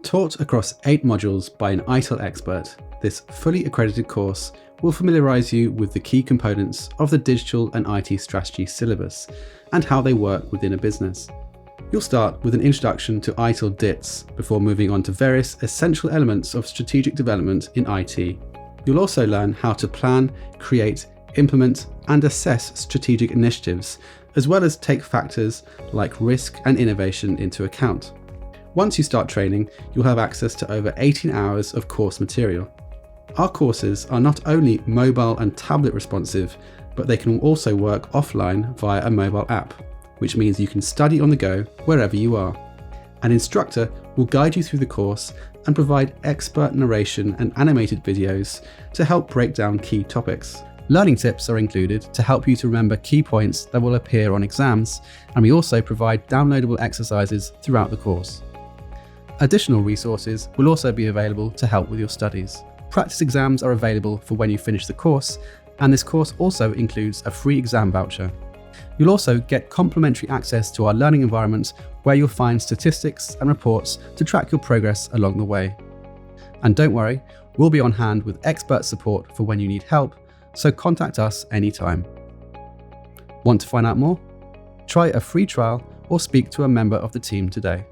Taught across 8 modules by an ITIL expert, this fully accredited course will familiarise you with the key components of the digital and IT strategy syllabus and how they work within a business. You'll start with an introduction to ITIL DITS before moving on to various essential elements of strategic development in IT. You'll also learn how to plan, create, implement and assess strategic initiatives, as well as take factors like risk and innovation into account. Once you start training, you'll have access to over 18 hours of course material. Our courses are not only mobile and tablet responsive, but they can also work offline via a mobile app, which means you can study on the go wherever you are. An instructor will guide you through the course and provide expert narration and animated videos to help break down key topics. Learning tips are included to help you to remember key points that will appear on exams, and we also provide downloadable exercises throughout the course. Additional resources will also be available to help with your studies. Practice exams are available for when you finish the course, and this course also includes a free exam voucher. You'll also get complimentary access to our learning environment where you'll find statistics and reports to track your progress along the way. And don't worry, we'll be on hand with expert support for when you need help, so contact us anytime. Want to find out more? Try a free trial or speak to a member of the team today.